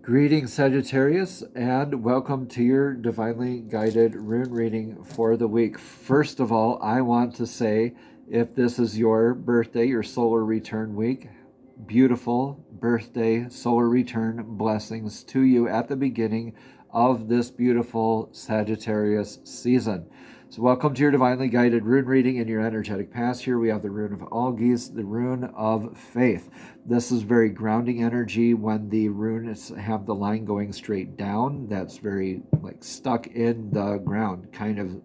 Greetings, Sagittarius, and welcome to your divinely guided rune reading for the week. First of all, I want to say if this is your birthday, your solar return week, beautiful birthday, solar return blessings to you at the beginning of this beautiful Sagittarius season. So welcome to your divinely guided rune reading in your energetic past. Here we have the rune of Algiz, the rune of faith. This is very grounding energy when the runes have the line going straight down. That's very like stuck in the ground, kind of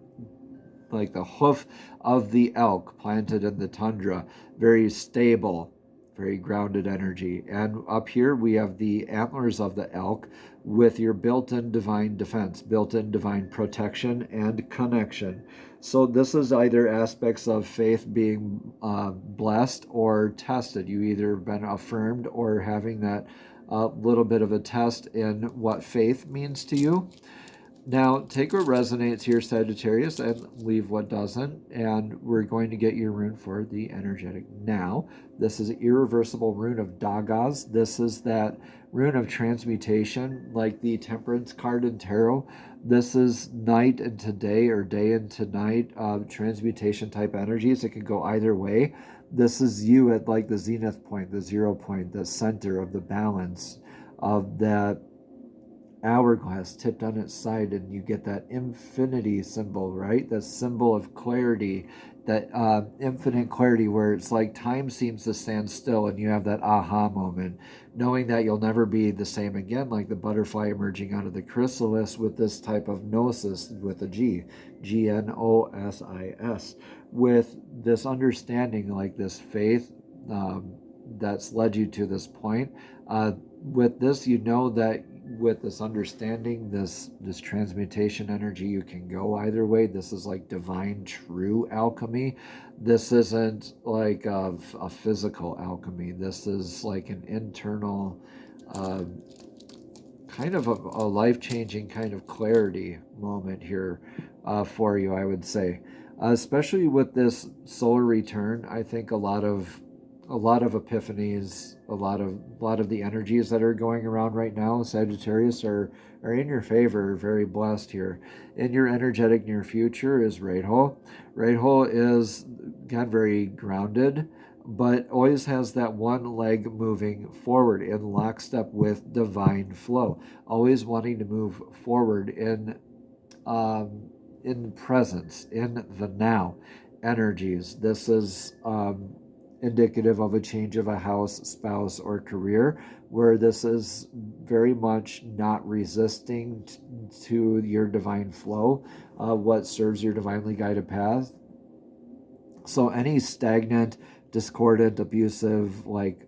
like the hoof of the elk planted in the tundra. Very stable, very grounded energy. And up here we have the antlers of the elk with your built-in divine defense, built-in divine protection and connection. So this is either aspects of faith being blessed or tested. You either been affirmed or having that little bit of a test in what faith means to you. Now, take what resonates here, Sagittarius, and leave what doesn't. And we're going to get your rune for the energetic now. This is an irreversible rune of Dagaz. This is that rune of transmutation, like the Temperance card in Tarot. This is night into day or day into night transmutation type energies. It can go either way. This is you at like the zenith point, the 0 point, the center of the balance of that hourglass tipped on its side, and you get that infinity symbol, right? That symbol of clarity, that infinite clarity where it's like time seems to stand still and you have that aha moment, knowing that you'll never be the same again, like the butterfly emerging out of the chrysalis with this type of gnosis with a G, Gnosis, with this understanding, like this faith that's led you to this point. With this, you know that with this understanding, this transmutation energy, you can go either way. This is like divine true alchemy. This isn't like a physical alchemy. This is like an internal kind of a life-changing kind of clarity moment here for you, I would say. Especially with this solar return, I think a lot of epiphanies, a lot of the energies that are going around right now, Sagittarius, are in your favor. Very blessed here. In your energetic near future is Renewal. Renewal is, again, very grounded, but always has that one leg moving forward in lockstep with divine flow. Always wanting to move forward in presence, in the now energies. This is indicative of a change of a house, spouse, or career, where this is very much not resisting to your divine flow, what serves your divinely guided path. So any stagnant, discordant, abusive, like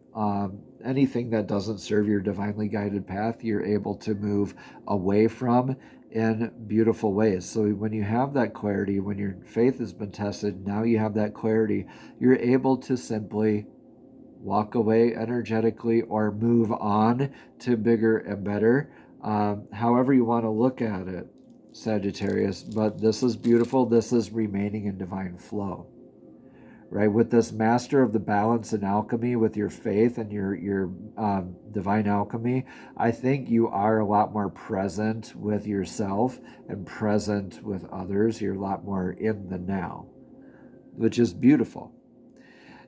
anything that doesn't serve your divinely guided path, you're able to move away from in beautiful ways. So when you have that clarity, when your faith has been tested, now you have that clarity, you're able to simply walk away energetically or move on to bigger and better, however you want to look at it, Sagittarius. But this is beautiful. This is remaining in divine flow. Right, with this master of the balance and alchemy, with your faith and your divine alchemy, I think you are a lot more present with yourself and present with others. You're a lot more in the now, which is beautiful.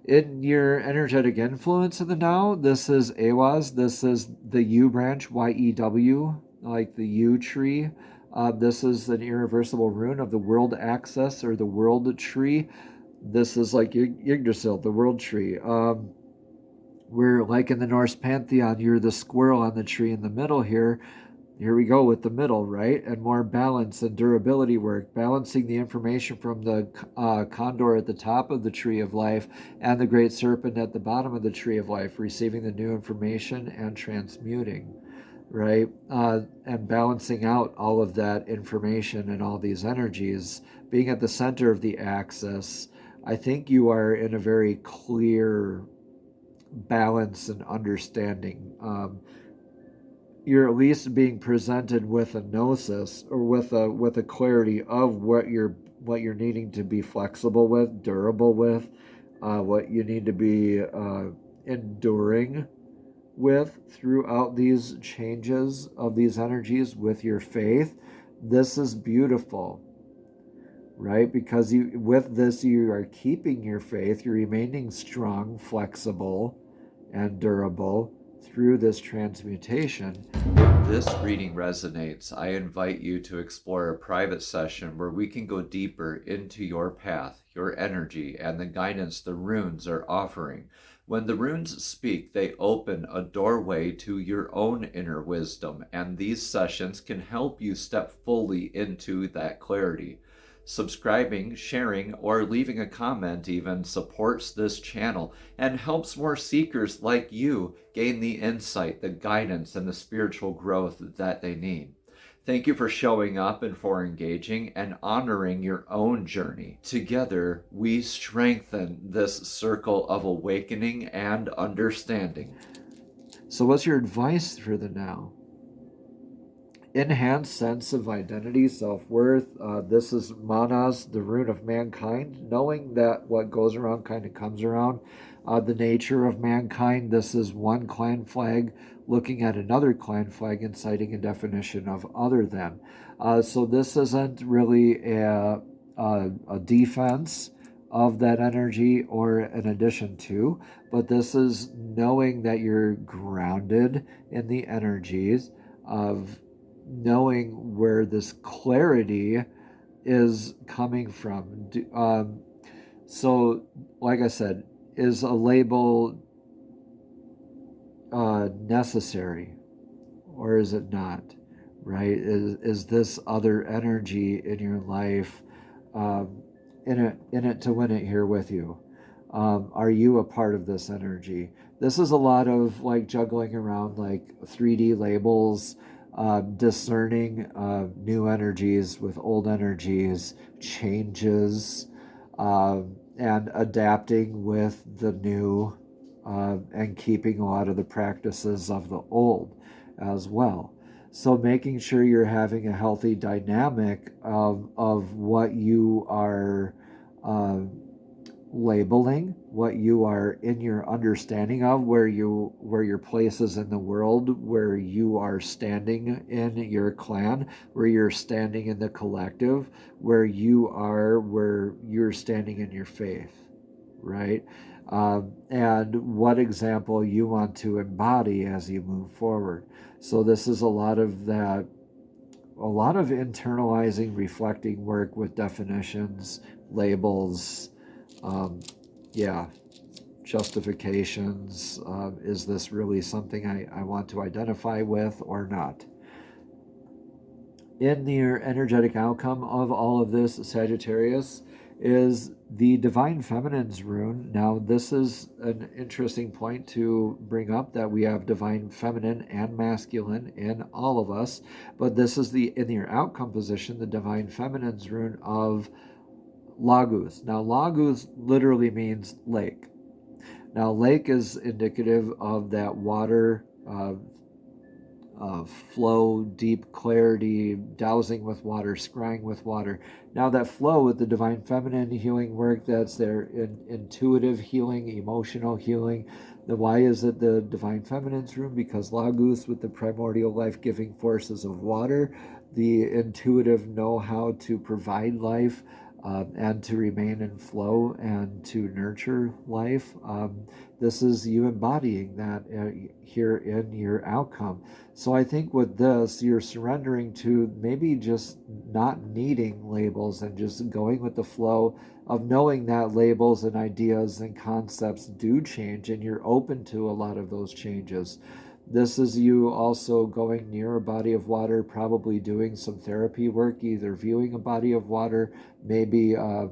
In your energetic influence in the now, this is Awaz. This is the U branch, YEW, like the U tree. This is an irreversible rune of the world axis or the world tree. This is like Yggdrasil, the world tree. We're like in the Norse pantheon, you're the squirrel on the tree in the middle here. Here we go with the middle, right? And more balance and durability work, balancing the information from the condor at the top of the tree of life and the great serpent at the bottom of the tree of life, receiving the new information and transmuting, right? And balancing out all of that information and all these energies, being at the center of the axis. I think you are in a very clear balance and understanding. You're at least being presented with a gnosis, or with a clarity of what you're needing to be flexible with, durable with, what you need to be enduring with throughout these changes of these energies with your faith, this is beautiful, right? Because with this, you are keeping your faith, you're remaining strong, flexible, and durable through this transmutation. If this reading resonates, I invite you to explore a private session where we can go deeper into your path, your energy, and the guidance the runes are offering. When the runes speak, they open a doorway to your own inner wisdom, and these sessions can help you step fully into that clarity. Subscribing, sharing, or leaving a comment even supports this channel and helps more seekers like you gain the insight, the guidance, and the spiritual growth that they need. Thank you for showing up and for engaging and honoring your own journey. Together, we strengthen this circle of awakening and understanding. So what's your advice for the now? Enhanced sense of identity, self-worth. This is Manas, the rune of mankind, knowing that what goes around kind of comes around. The nature of mankind, this is one clan flag looking at another clan flag and citing a definition of other than. So this isn't really a defense of that energy or an addition to, but this is knowing that you're grounded in the energies of knowing where this clarity is coming from. So, like I said, is a label necessary or is it not? Right? Is this other energy in your life in it to win it here with you? Are you a part of this energy? This is a lot of like juggling around like 3D labels, discerning new energies with old energies, changes, and adapting with the new, and keeping a lot of the practices of the old as well. So making sure you're having a healthy dynamic of what you are labeling, what you are in your understanding of, where your place is in the world, where you are standing in your clan, where you're standing in the collective, where you're standing in your faith, right? And what example you want to embody as you move forward. So this is a lot of internalizing, reflecting work with definitions, labels, justifications. Is this really something I want to identify with or not? In the energetic outcome of all of this, Sagittarius, is the Divine Feminine's rune. Now, this is an interesting point to bring up, that we have Divine Feminine and Masculine in all of us, but this is in your outcome position, the Divine Feminine's rune of Laguz. Now, Laguz literally means lake. Now, lake is indicative of that water flow, deep clarity, dousing with water, scrying with water. Now, that flow with the Divine Feminine healing work, that's their intuitive healing, emotional healing. Why is it the Divine Feminine's room? Because Laguz, with the primordial life-giving forces of water, the intuitive know how to provide life, and to remain in flow and to nurture life. This is you embodying that here in your outcome. So I think with this, you're surrendering to maybe just not needing labels and just going with the flow of knowing that labels and ideas and concepts do change, and you're open to a lot of those changes. This is you also going near a body of water, probably doing some therapy work, either viewing a body of water, maybe a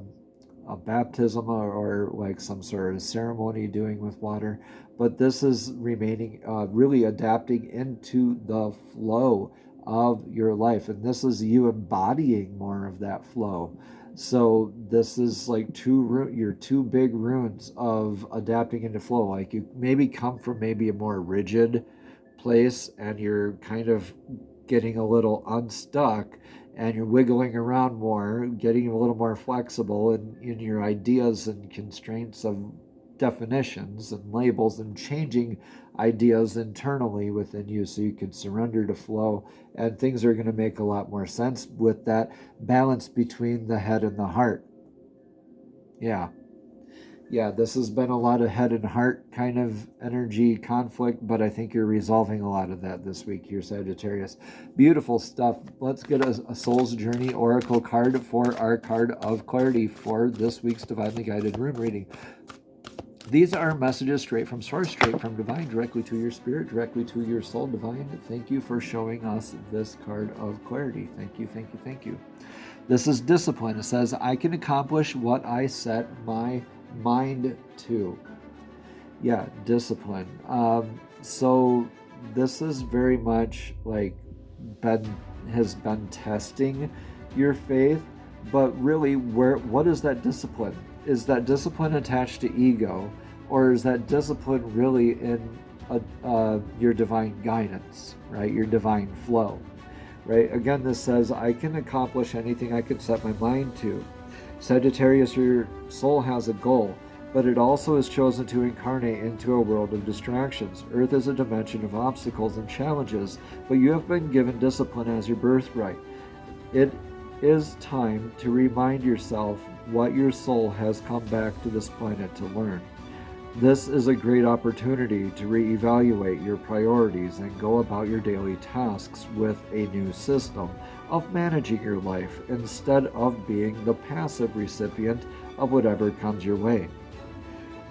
baptism or like some sort of ceremony doing with water. But this is remaining, really adapting into the flow of your life. And this is you embodying more of that flow. So this is like your two big runes of adapting into flow. Like you maybe come from maybe a more rigid place and you're kind of getting a little unstuck and you're wiggling around more, getting a little more flexible in your ideas and constraints of definitions and labels and changing ideas internally within you so you can surrender to flow, and things are going to make a lot more sense with that balance between the head and the heart. Yeah, this has been a lot of head and heart kind of energy conflict, but I think you're resolving a lot of that this week here, Sagittarius. Beautiful stuff. Let's get a Soul's Journey Oracle card for our card of clarity for this week's Divinely Guided Rune reading. These are messages straight from Source, straight from Divine, directly to your spirit, directly to your soul. Divine, thank you for showing us this card of clarity. Thank you, thank you, thank you. This is discipline. It says, I can accomplish what I set my mind to. Yeah, discipline. So this is very much like has been testing your faith, but really, what is that discipline? Is that discipline attached to ego, or is that discipline really in your divine guidance, right? Your divine flow, right? Again, this says, I can accomplish anything I can set my mind to. Sagittarius, your soul has a goal, but it also is chosen to incarnate into a world of distractions. Earth is a dimension of obstacles and challenges, but you have been given discipline as your birthright. It is time to remind yourself what your soul has come back to this planet to learn. This is a great opportunity to reevaluate your priorities and go about your daily tasks with a new system of managing your life instead of being the passive recipient of whatever comes your way.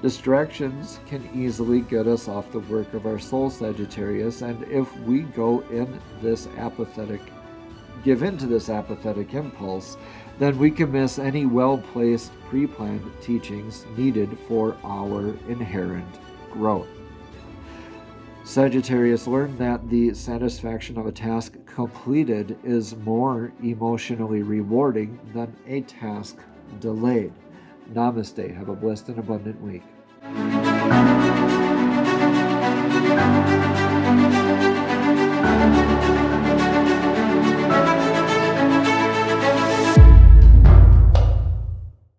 Distractions can easily get us off the work of our soul, Sagittarius, and if we give into this apathetic impulse, then we can miss any well-placed, pre-planned teachings needed for our inherent growth. Sagittarius, learn that the satisfaction of a task completed is more emotionally rewarding than a task delayed. Namaste. Have a blessed and abundant week.